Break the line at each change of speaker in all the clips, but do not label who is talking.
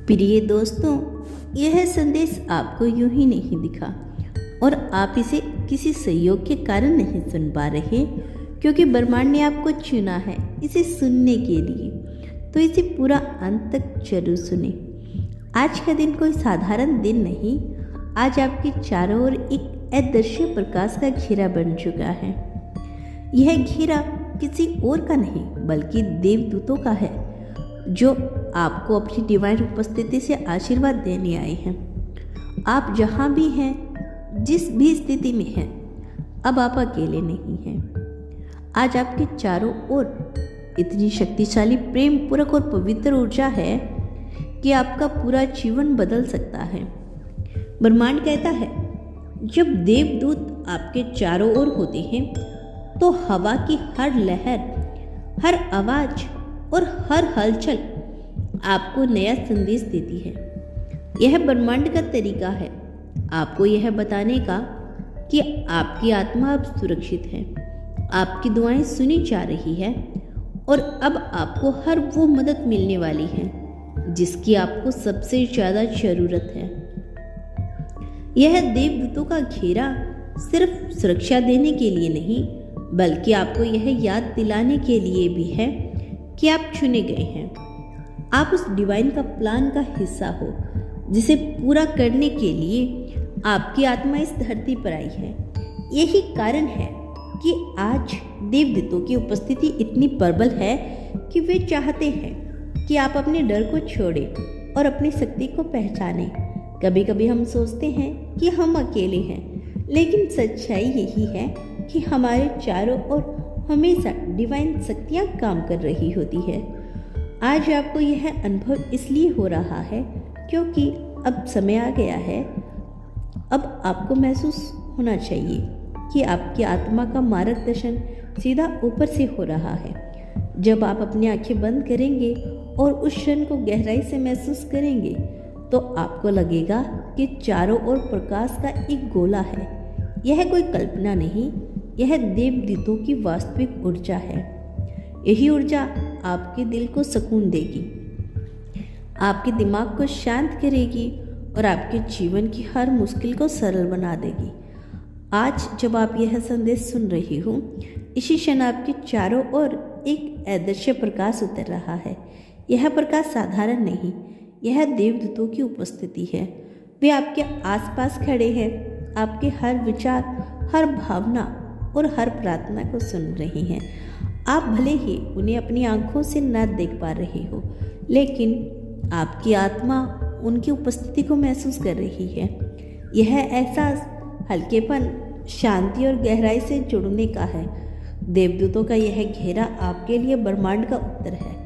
प्रिय दोस्तों, यह संदेश आपको यूं ही नहीं दिखा और आप इसे किसी सहयोग के कारण नहीं सुन पा रहे, क्योंकि ब्रह्मांड ने आपको चुना है इसे सुनने के लिए। तो इसे पूरा अंत तक जरूर सुने। आज का दिन कोई साधारण दिन नहीं, आज आपके चारों ओर एक अदृश्य प्रकाश का घेरा बन चुका है। यह घेरा किसी और का नहीं बल्कि देवदूतों का है, जो आपको अपनी डिवाइन उपस्थिति से आशीर्वाद देने आए हैं। आप जहाँ भी हैं, जिस भी स्थिति में हैं, अब आप अकेले नहीं हैं। आज आपके चारों ओर इतनी शक्तिशाली प्रेम पूरक और पवित्र ऊर्जा है कि आपका पूरा जीवन बदल सकता है। ब्रह्मांड कहता है, जब देवदूत आपके चारों ओर होते हैं तो हवा की हर लहर, हर आवाज और हर हलचल आपको नया संदेश देती है। यह ब्रह्मांड का तरीका है आपको यह बताने का कि आपकी आत्मा अब सुरक्षित है, आपकी दुआएं सुनी जा रही है और अब आपको हर वो मदद मिलने वाली है जिसकी आपको सबसे ज़्यादा ज़रूरत है। यह देवदूतों का घेरा सिर्फ सुरक्षा देने के लिए नहीं, बल्कि आपको यह याद दिलाने के लिए भी है कि आप चुने गए हैं। आप उस डिवाइन का प्लान का हिस्सा हो जिसे पूरा करने के लिए आपकी आत्मा इस धरती पर आई है। यही कारण है कि आज देवदूतों की उपस्थिति इतनी प्रबल है कि वे चाहते हैं कि आप अपने डर को छोड़ें और अपनी शक्ति को पहचानें। कभी कभी हम सोचते हैं कि हम अकेले हैं, लेकिन सच्चाई यही है कि हमारे चारों ओर हमेशा डिवाइन शक्तियाँ काम कर रही होती है। आज आपको यह अनुभव इसलिए हो रहा है क्योंकि अब समय आ गया है। अब आपको महसूस होना चाहिए कि आपकी आत्मा का मार्गदर्शन सीधा ऊपर से हो रहा है। जब आप अपनी आंखें बंद करेंगे और उस क्षण को गहराई से महसूस करेंगे तो आपको लगेगा कि चारों ओर प्रकाश का एक गोला है। यह कोई कल्पना नहीं, यह देवदूतों की वास्तविक ऊर्जा है। यही ऊर्जा आपके दिल को सुकून देगी, आपके दिमाग को शांत करेगी और आपके जीवन की हर मुश्किल को सरल बना देगी। आज जब आप यह संदेश सुन रही हो, इसी क्षण आपके चारों ओर एक अदृश्य प्रकाश उतर रहा है। यह प्रकाश साधारण नहीं, यह देवदूतों की उपस्थिति है। वे आपके आसपास खड़े हैं, आपके हर विचार, हर भावना और हर प्रार्थना को सुन रही हैं। आप भले ही उन्हें अपनी आंखों से न देख पा रहे हो, लेकिन आपकी आत्मा उनकी उपस्थिति को महसूस कर रही है। यह एहसास हल्केपन, शांति और गहराई से जुड़ने का है। देवदूतों का यह घेरा आपके लिए ब्रह्मांड का उत्तर है।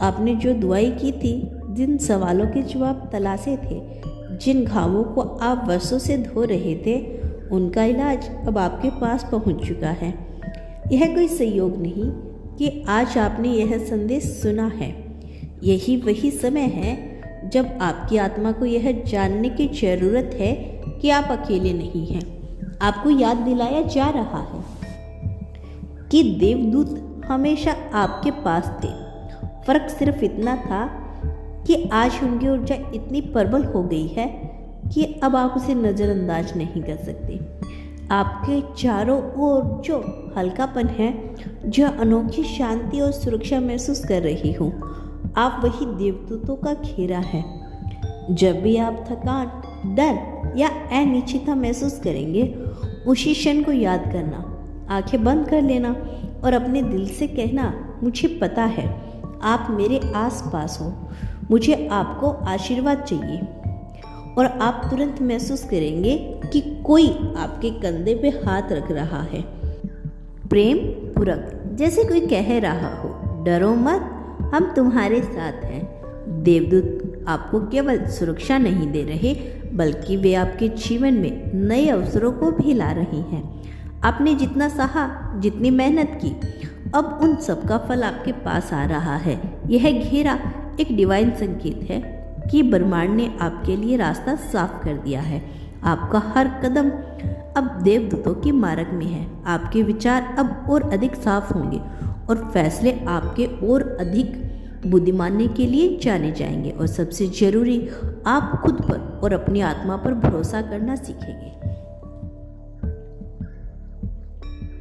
आपने जो दुआएं की थी, जिन सवालों के जवाब तलाशे थे, जिन घावों को आप वर्षों से धो रहे थे, उनका इलाज अब आपके पास पहुंच चुका है। यह कोई संयोग नहीं कि आज आपने यह संदेश सुना है। यही वही समय है जब आपकी आत्मा को यह जानने की जरूरत है कि आप अकेले नहीं हैं। आपको याद दिलाया जा रहा है कि देवदूत हमेशा आपके पास थे। फर्क सिर्फ इतना था कि आज उनकी ऊर्जा इतनी प्रबल हो गई है कि अब आप उसे नज़रअंदाज नहीं कर सकते। आपके चारों ओर जो हल्कापन है, जो अनोखी शांति और सुरक्षा महसूस कर रही हूँ, आप वही देवदूतों का घेरा है। जब भी आप थकान, डर या अनिश्चितता महसूस करेंगे, उसी क्षण को याद करना, आंखें बंद कर लेना और अपने दिल से कहना, मुझे पता है आप मेरे आसपास हो, मुझे आपको आशीर्वाद चाहिए। और आप तुरंत महसूस करेंगे कि कोई आपके कंधे पे हाथ रख रहा है, प्रेम पूरक, जैसे कोई कह रहा हो, डरो मत, हम तुम्हारे साथ हैं। देवदूत आपको केवल सुरक्षा नहीं दे रहे, बल्कि वे आपके जीवन में नए अवसरों को भी ला रही हैं। आपने जितना सहा, जितनी मेहनत की, अब उन सब का फल आपके पास आ रहा है। यह घेरा एक डिवाइन संकेत है कि ब्रह्मांड ने आपके लिए रास्ता साफ कर दिया है। आपका हर कदम अब देवदूतों के मार्ग में है। आपके विचार अब और अधिक साफ होंगे और फैसले आपके और अधिक बुद्धिमानी के लिए जाने जाएंगे और सबसे जरूरी आप खुद पर और अपनी आत्मा पर भरोसा करना सीखेंगे।